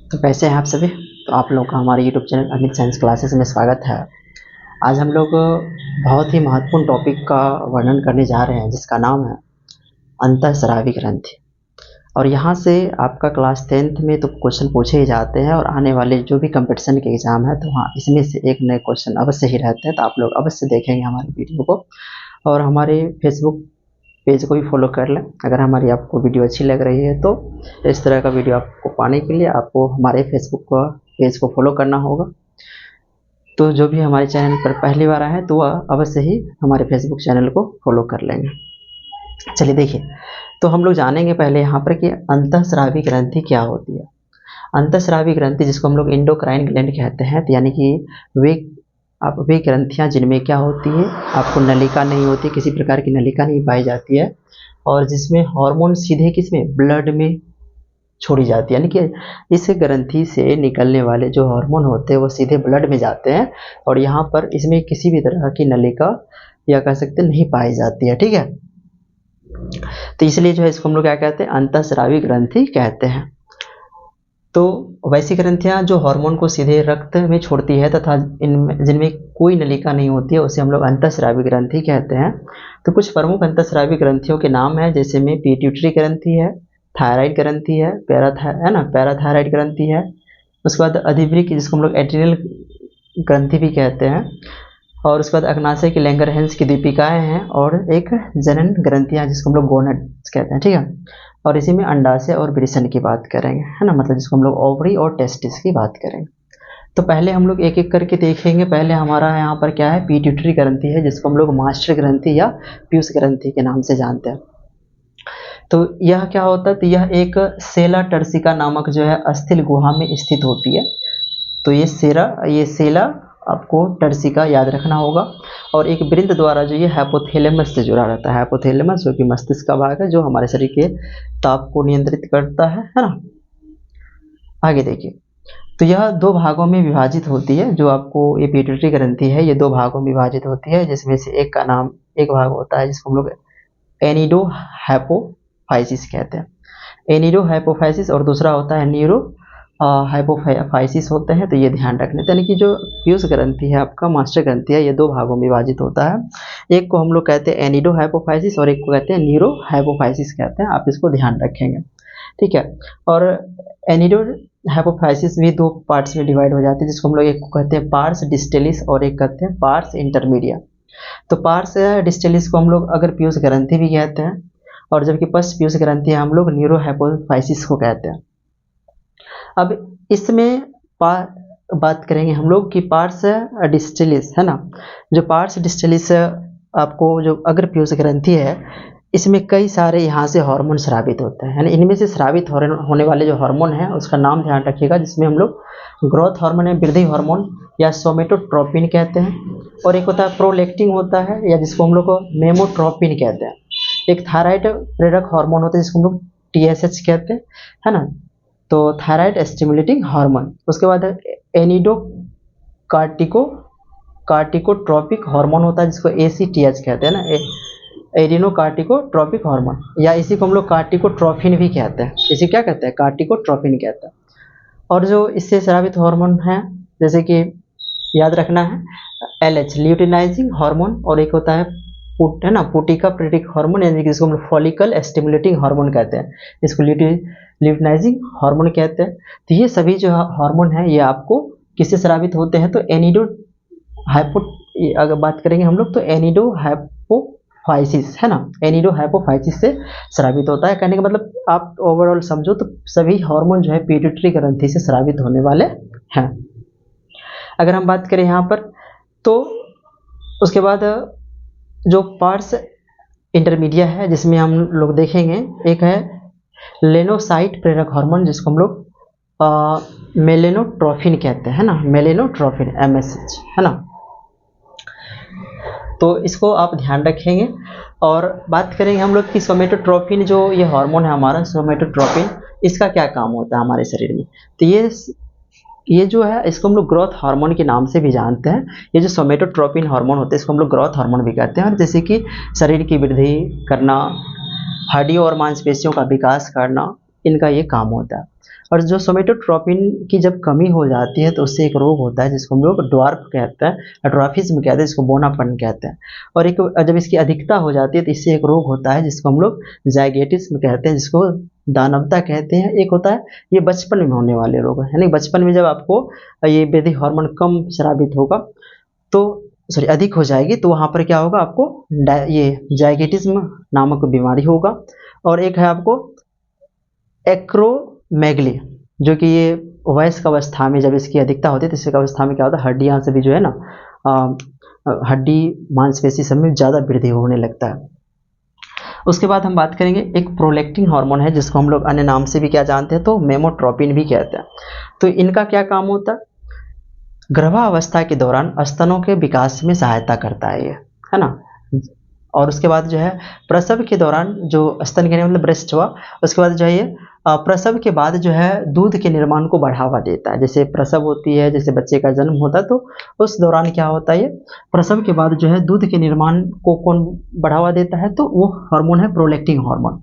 तो कैसे हैं आप सभी। तो आप लोग का हमारे YouTube channel Amit science classes में स्वागत है। आज हम लोग बहुत ही महत्वपूर्ण टॉपिक का वर्णन करने जा रहे हैं जिसका नाम है अंतःस्रावी ग्रंथि। और यहाँ से आपका क्लास 10th में तो क्वेश्चन पूछे ही जाते हैं और आने वाले जो भी कंपटीशन के एग्ज़ाम है तो हाँ इसमें से एक नए क्वेश्चन अवश्य ही रहते हैं। तो आप लोग अवश्य देखेंगे हमारे वीडियो को और हमारे फेसबुक पेज को भी फॉलो कर लें। अगर हमारी आपको वीडियो अच्छी लग रही है तो इस तरह का वीडियो आपको पाने के लिए आपको हमारे फेसबुक पेज को फॉलो करना होगा। तो जो भी हमारे चैनल पर पहली बार आए हैं तो वह अवश्य ही हमारे फेसबुक चैनल को फॉलो कर लेंगे। चलिए देखिए, तो हम लोग जानेंगे पहले यहाँ पर कि अंतःस्रावी ग्रंथि क्या होती है। अंतःस्रावी ग्रंथि जिसको हम लोग एंडोक्राइन ग्लैंड कहते हैं, तो यानी कि वे ग्रंथियाँ जिनमें क्या होती है, आपको नलिका नहीं होती, किसी प्रकार की नलिका नहीं पाई जाती है और जिसमें हार्मोन सीधे किसमें ब्लड में छोड़ी जाती है। यानी कि इस ग्रंथि से निकलने वाले जो हार्मोन होते हैं वो सीधे ब्लड में जाते हैं और यहाँ पर इसमें किसी भी तरह की नलिका या कह सकते नहीं पाई जाती है। ठीक है, तो इसलिए जो है इसको हम लोग क्या कहते हैं, अंतःस्रावी ग्रंथि कहते हैं। तो वैसी ग्रंथियां जो हार्मोन को सीधे रक्त में छोड़ती है तथा इनमें जिनमें कोई नलिका नहीं होती है उसे हम लोग अंतःस्रावी ग्रंथि कहते हैं। तो कुछ प्रमुख अंतःस्रावी ग्रंथियों के नाम है, जैसे में पिट्यूटरी ग्रंथि है, थायराइड ग्रंथि है, पैराथायराइड ग्रंथि है। उसके बाद अधिवृक्क जिसको हम लोग एड्रिनल ग्रंथि भी कहते हैं और उसके बाद अग्नाशय की लैंगरहैंस की दीपिकाएं हैं और एक जनन ग्रंथियां जिसको हम लोग गोनाड्स कहते हैं। ठीक है, और इसी में अंडाशय और वृषण की बात करेंगे, है ना, मतलब जिसको हम लोग ओवरी और टेस्टिस की बात करेंगे। तो पहले हम लोग एक एक करके देखेंगे। पहले हमारा यहाँ पर क्या है, पिट्यूटरी ग्रंथि है जिसको हम लोग मास्टर ग्रंथि या पीयूष ग्रंथि के नाम से जानते हैं। तो यह क्या होता है, तो यह एक सेला टर्सिका नामक जो है अस्थिल गुहा में स्थित होती है। तो ये सेला आपको टर्सिका याद रखना होगा और एक वृंद द्वारा जो ये हाइपोथैलेमस से जुड़ा रहता है। हाइपोथैलेमस जो कि मस्तिष्क का भाग है जो हमारे शरीर के ताप को नियंत्रित करता है ना। आगे देखिए, तो यह दो भागों में विभाजित होती है। जो आपको ये पिट्यूटरी ग्रंथि है ये दो भागों में विभाजित होती है, जिसमें से एक भाग होता है जिसको हम लोग एनिडोहाइपोफाइसिस कहते हैं, एनिडोहाइपोफाइसिस, और दूसरा होता है न्यूरो हाइपोफाइसिस होते हैं। तो ये ध्यान रखने, यानी कि जो पीयूष ग्रंथि है आपका मास्टर ग्रंथि है ये दो भागों में विभाजित होता है। एक को हम लोग कहते हैं एनिडोहाइपोफाइसिस और एक को कहते हैं न्यूरो हाइपोफाइसिस कहते हैं। आप इसको ध्यान रखेंगे, ठीक है। और एनिडोहाइपोफाइसिस भी दो पार्ट्स में डिवाइड हो जाती है, जिसको हम लोग एक को कहते हैं पार्स डिस्टेलिस और एक कहते हैं पार्स इंटरमीडिया। तो पार्स डिस्टेलिस को हम लोग अगर पीयूष ग्रंथि भी कहते हैं और जबकि पश्च पीयूष ग्रंथि हम लोग न्यूरो हाइपोफाइसिस को कहते हैं। अब इसमें बात करेंगे हम लोग कि पार्स डिस्टेलिस है ना, जो पार्स डिस्टेलिस आपको जो अगर पीयूष ग्रंथि है इसमें कई सारे यहाँ से हार्मोन स्रावित होते हैं, यानी इनमें से स्रावित होने वाले जो हार्मोन है उसका नाम ध्यान रखिएगा, जिसमें हम लोग ग्रोथ हार्मोन है, वृद्धि हार्मोन या सोमेटोट्रोपिन कहते हैं, और एक होता है प्रोलेक्टिन होता है या जिसको हम लोग मेमोट्रोपिन कहते हैं। एक थायराइड प्रेरक हार्मोन होता है जिसको हम लोग TSH कहते हैं, है ना, तो थायराइड स्टिमुलेटिंग हार्मोन। उसके बाद एनिडो कार्टिकोट्रोपिक हार्मोन होता है जिसको ACTH कहते हैं ना, एडिनोकार्टिकोट्रोपिक हार्मोन, या इसी को हम लोग कार्टिकोट्रोफिन भी कहते हैं। इसे क्या कहते हैं, कार्टिकोट्रोफिन कहते हैं। और जो इससे स्रावित हार्मोन है जैसे कि याद रखना है LH ल्यूटिनाइजिंग हार्मोन, और एक होता है पुटिका प्रेरिक हार्मोन, यानी कि जिसको हम लोग फॉलिकल स्टिमुलेटिंग हार्मोन कहते हैं, इसको ल्यूटिनाइजिंग हार्मोन कहते हैं। तो ये सभी जो हार्मोन है ये आपको किससे स्रावित होते हैं, तो अगर बात करेंगे हम लोग तो एनिडोहाइपोफाइसिस है ना, एनिडोहाइपोफाइसिस से स्रावित होता है। कहने का मतलब आप ओवरऑल समझो तो सभी हार्मोन जो है पिट्यूटरी ग्रंथि से स्रावित होने वाले हैं। अगर हम बात करें यहाँ पर तो उसके बाद जो पार्स इंटरमीडिया है जिसमें हम लोग देखेंगे एक है लेनोसाइट प्रेरक हार्मोन जिसको हम लोग मेलेनोट्रोफिन कहते हैं ना, मेलेनोट्रोफिन MSH है ना। तो इसको आप ध्यान रखेंगे। और बात करेंगे हम लोग कि सोमेटोट्रोपिन जो ये हार्मोन है हमारा सोमेटोट्रोपिन, इसका क्या काम होता है हमारे शरीर में। तो ये जो है इसको हम लोग ग्रोथ हार्मोन के नाम से भी जानते हैं। ये जो सोमेटोट्रोपिन हार्मोन होते हैं इसको हम लोग ग्रोथ हार्मोन भी कहते हैं, और जैसे कि शरीर की वृद्धि करना, हड्डियों और मांसपेशियों का विकास करना, इनका ये काम होता है। और जो सोमेटोट्रोपिन की जब कमी हो जाती है तो उससे एक रोग होता है जिसको हम लोग ड्वार्फ कहते हैं, ड्वार्फिज्म कहते हैं, जिसको बोनापन कहते हैं। और एक जब इसकी अधिकता हो जाती है तो इससे एक रोग होता है जिसको हम लोग जाइगेटिज्म कहते हैं, जिसको दानवता कहते हैं। एक होता है ये बचपन में होने वाले रोग है, यानी बचपन में जब आपको ये वैदिक हार्मोन कम स्रावित होगा तो सॉरी अधिक हो जाएगी तो वहाँ पर क्या होगा, आपको ये जाइगेटिज्म नामक बीमारी होगा। और एक है आपको एक्रोमेगली, जो कि ये वयस्क अवस्था में जब इसकी अधिकता होती है तो इस अवस्था में क्या होता है, हड्डियाँ से भी जो है ना हड्डी मांसपेशी सब में ज़्यादा वृद्धि होने लगता है। उसके बाद हम बात करेंगे एक प्रोलैक्टिन हार्मोन है जिसको हम लोग अन्य नाम से भी क्या जानते हैं, तो मेमोट्रोपिन भी कहते हैं। तो इनका क्या काम होता है, गर्भावस्था के दौरान स्तनों के विकास में सहायता करता है ये, है ना। और उसके बाद जो है प्रसव के दौरान जो स्तन के मतलब ब्रेस्ट हुआ, उसके बाद जो है ये प्रसव के बाद जो है दूध के निर्माण को बढ़ावा देता है। जैसे प्रसव होती है, जैसे बच्चे का जन्म होता है तो उस दौरान क्या होता है, ये प्रसव के बाद जो है दूध के निर्माण को कौन बढ़ावा देता है, तो वो हार्मोन है प्रोलैक्टिन हार्मोन।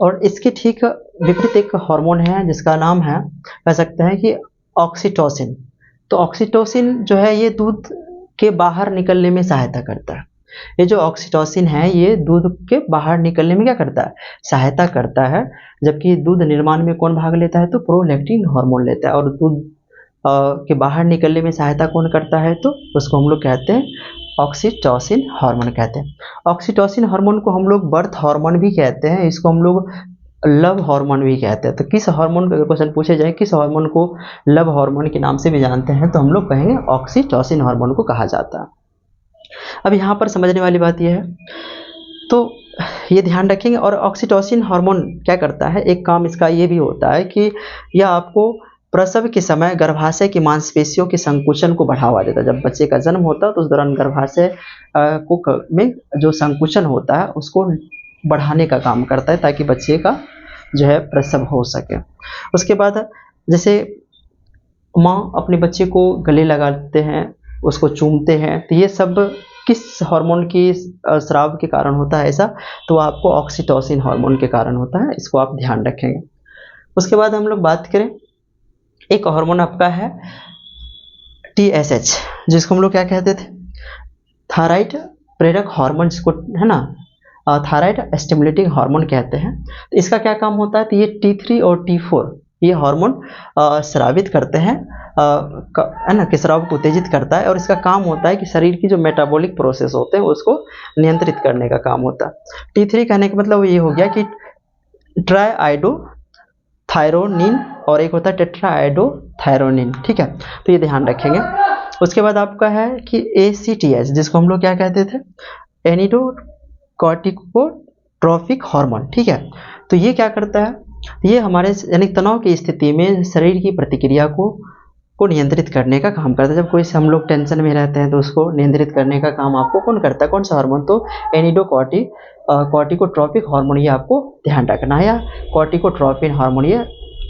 और इसके ठीक विपरीत एक हार्मोन है जिसका नाम है, कह सकते हैं कि ऑक्सीटोसिन। तो ऑक्सीटोसिन जो है ये दूध के बाहर निकलने में सहायता करता है। ये जो ऑक्सीटोसिन है ये दूध के बाहर निकलने में क्या करता है, सहायता करता है। जबकि दूध निर्माण में कौन भाग लेता है, तो प्रोलैक्टिन हार्मोन लेता है। और दूध के बाहर निकलने में सहायता कौन करता है, तो उसको हम लोग कहते हैं ऑक्सीटोसिन हार्मोन कहते हैं। ऑक्सीटोसिन हार्मोन को हम लोग बर्थ हार्मोन भी कहते हैं, इसको हम लोग लव हार्मोन भी कहते हैं। तो किस हार्मोन का क्वेश्चन पूछे जाए, किस हार्मोन को लव हार्मोन के नाम से भी जानते हैं, तो हम लोग कहेंगे ऑक्सीटोसिन हार्मोन को कहा जाता है। अब यहाँ पर समझने वाली बात यह है, तो ये ध्यान रखेंगे। और ऑक्सीटोसिन हार्मोन क्या करता है, एक काम इसका ये भी होता है कि यह आपको प्रसव के समय गर्भाशय की मांसपेशियों के संकुचन को बढ़ावा देता है। जब बच्चे का जन्म होता है तो उस दौरान गर्भाशय में जो संकुचन होता है उसको बढ़ाने का काम करता है ताकि बच्चे का जो है प्रसव हो सके। उसके बाद जैसे माँ अपने बच्चे को गले लगाते हैं, उसको चूमते हैं, तो ये सब किस हार्मोन की स्राव के कारण होता है ऐसा, तो आपको ऑक्सीटोसिन हार्मोन के कारण होता है, इसको आप ध्यान रखेंगे। उसके बाद हम लोग बात करें, एक हार्मोन आपका है TSH, जिसको हम लोग क्या कहते थे, थायराइड प्रेरक हार्मोन, जिसको है ना थायराइड स्टिमुलेटिंग हार्मोन कहते हैं। तो इसका क्या काम होता है, तो ये T3 और T4 ये हार्मोन स्रावित करते हैं, है ना, कि स्राव को उत्तेजित करता है। और इसका काम होता है कि शरीर की जो मेटाबॉलिक प्रोसेस होते हैं उसको नियंत्रित करने का काम होता है। T3 कहने का मतलब ये हो गया कि ट्राइआइडोथायरोनिन, और एक होता है टेट्राआइडोथायरोनिन, ठीक है, तो ये ध्यान रखेंगे। उसके बाद आपका है कि ACTH, जिसको हम लोग क्या कहते थे, एनिडोकॉर्टिकोट्रोफिक हार्मोन, ठीक है। तो ये क्या करता है, ये हमारे यानी तनाव की स्थिति में शरीर की प्रतिक्रिया को नियंत्रित करने का काम करता है। जब कोई हम लोग टेंशन में रहते हैं तो उसको नियंत्रित करने का काम आपको कौन करता है, कौन सा हार्मोन, तो कॉर्टिकोट्रोपिक हार्मोन ये आपको ध्यान रखना है, या कॉर्टिकोट्रोपिन हार्मोन ये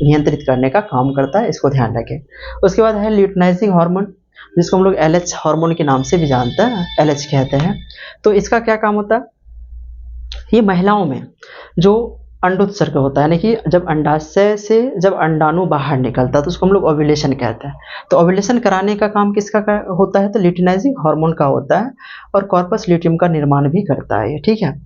नियंत्रित करने का काम करता है, इसको ध्यान रखें। उसके बाद है ल्यूटिनाइजिंग हार्मोन, जिसको हम लोग LH हार्मोन के नाम से भी जानते हैं, LH कहते हैं। तो इसका क्या काम होता है, ये महिलाओं में जो अंडोत्सर्ग होता है, यानी कि जब अंडाशय से जब अंडाणु बाहर निकलता है तो उसको हम लोग ओव्यूलेशन कहते हैं। तो ओव्यूलेशन कराने का काम किसका होता है, तो ल्यूटिनाइजिंग हार्मोन का होता है, और कॉर्पस ल्यूटियम का निर्माण भी करता है ये, ठीक है।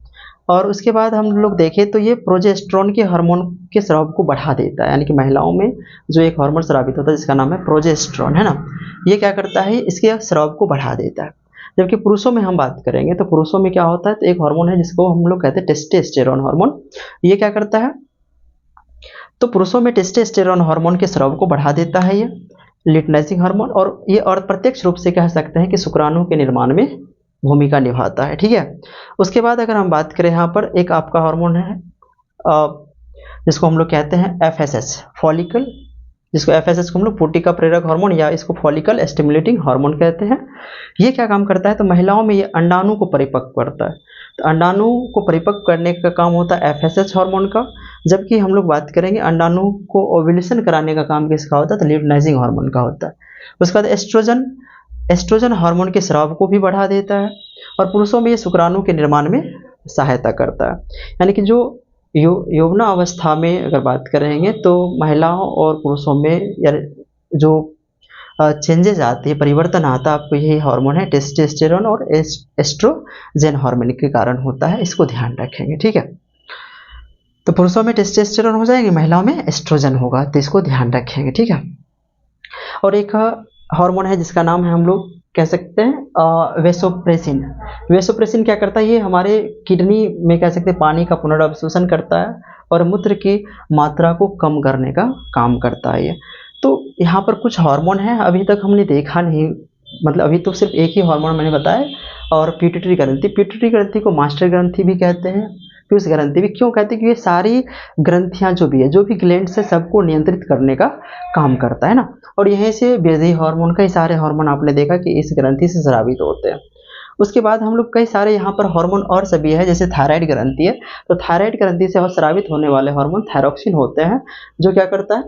और उसके बाद हम लोग देखें तो ये प्रोजेस्टेरोन के हार्मोन के स्राव को बढ़ा देता है, यानी कि महिलाओं में जो एक हार्मोन स्रावित होता है जिसका नाम है प्रोजेस्टेरोन, है ना, ये क्या करता है, इसके स्राव को बढ़ा देता है। जबकि पुरुषों में हम बात करेंगे तो पुरुषों में क्या होता है, तो एक हार्मोन है जिसको हम लोग कहते हैं टेस्टोस्टेरोन हार्मोन, ये क्या करता है, तो पुरुषों में टेस्टोस्टेरोन हार्मोन के स्राव को बढ़ा देता है ये ल्यूटिनाइजिंग हार्मोन, और ये और प्रत्यक्ष रूप से कह सकते हैं कि शुक्राणु के निर्माण में भूमिका निभाता है, ठीक है। उसके बाद अगर हम बात करें, यहाँ पर एक आपका हार्मोन है जिसको हम लोग कहते हैं FSH फॉलिकल, जिसको FSH को हम लोग पुटिका प्रेरक हार्मोन या इसको फॉलिकल स्टिमुलेटिंग हार्मोन कहते हैं। ये क्या काम करता है, तो महिलाओं में ये अंडाणु को परिपक्व करता है। तो अंडाणु को परिपक्व करने का काम होता है FSH हार्मोन का। जबकि हम लोग बात करेंगे अंडाणु को ओव्यूलेशन कराने का काम किसका होता है, तो ल्यूटिनाइजिंग हार्मोन का होता है। उसके बाद एस्ट्रोजन हार्मोन के स्राव को भी बढ़ा देता है, और पुरुषों में ये शुक्राणु के निर्माण में सहायता करता है। यानी कि जो यौवना अवस्था में अगर बात करेंगे तो महिलाओं और पुरुषों में या जो चेंजेस आती है, परिवर्तन आता है, आपको यही हार्मोन है टेस्टोस्टेरोन और एस्ट्रोजन हार्मोन के कारण होता है, इसको ध्यान रखेंगे, ठीक है। तो पुरुषों में टेस्टोस्टेरोन हो जाएंगे, महिलाओं में एस्ट्रोजन होगा, तो इसको ध्यान रखेंगे, ठीक है। और एक हार्मोन है जिसका नाम है, हम लोग कह सकते हैं वेसोप्रेसिन। वेसोप्रेसिन क्या करता है, ये हमारे किडनी में कह सकते हैं पानी का पुनर्अवशोषण करता है और मूत्र की मात्रा को कम करने का काम करता है ये। तो यहाँ पर कुछ हार्मोन है, अभी तक हमने देखा नहीं, मतलब अभी तो सिर्फ एक ही हार्मोन मैंने बताया। और प्यूटिटरी ग्रंथि, प्यूटिटरी ग्रंथि को मास्टर ग्रंथि भी कहते हैं, पीयूष ग्रंथि भी क्यों कहते हैं, क्योंकि ये सारी ग्रंथियां जो भी है, जो भी ग्लैंड्स है, सबको नियंत्रित करने का काम करता है ना। और यहीं से वृद्धि हार्मोन, कई सारे हार्मोन आपने देखा कि इस ग्रंथि से स्रावित होते हैं। उसके बाद हम लोग कई सारे यहाँ पर हार्मोन और सभी है, जैसे थायराइड ग्रंथि है, तो थायराइड ग्रंथि से स्रावित होने वाले हार्मोन थायरोक्सिन होते हैं, जो क्या करता है,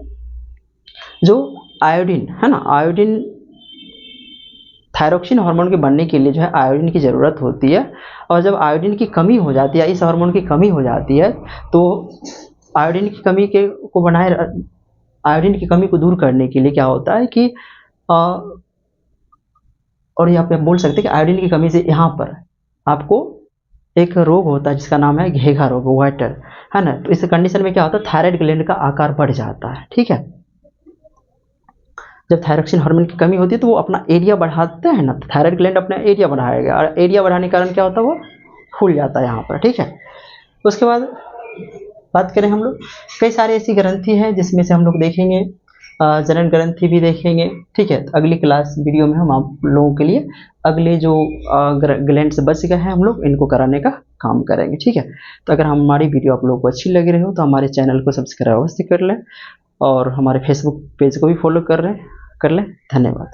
जो आयोडीन है ना, आयोडीन, थायरोक्सिन हार्मोन के बनने के लिए जो है आयोडीन की ज़रूरत होती है। और जब आयोडीन की कमी हो जाती है, इस हार्मोन की कमी हो जाती है, तो आयोडीन की कमी के को बनाए आयोडीन की कमी को दूर करने के लिए क्या होता है कि और यहाँ पे आप बोल सकते हैं कि आयोडीन की कमी से यहाँ पर आपको एक रोग होता है जिसका नाम है घेघा रोग, वाइटर, है ना। तो इस कंडीशन में क्या होता है, थायराइड ग्लैंड का आकार बढ़ जाता है, ठीक है। जब थायरोक्सिन हार्मोन की कमी होती है तो वो अपना एरिया बढ़ाते हैं ना, तो थायराइड ग्लैंड अपना एरिया बढ़ाएगा, और एरिया बढ़ाने के कारण क्या होता है, वो फूल जाता है यहाँ पर, ठीक है। उसके बाद बात करें हम लोग, कई सारी ऐसी ग्रंथि हैं जिसमें से हम लोग देखेंगे जनन ग्रंथि भी देखेंगे, ठीक है। तो अगली क्लास वीडियो में हम आप लोगों के लिए अगले जो ग्लैंड्स बच गए हैं हम लोग इनको कराने का काम करेंगे, ठीक है। तो अगर हमारी वीडियो आप लोगों को अच्छी लग रही हो तो हमारे चैनल को सब्सक्राइब अवश्य कर लें, और हमारे फेसबुक पेज को भी फॉलो कर लें। धन्यवाद।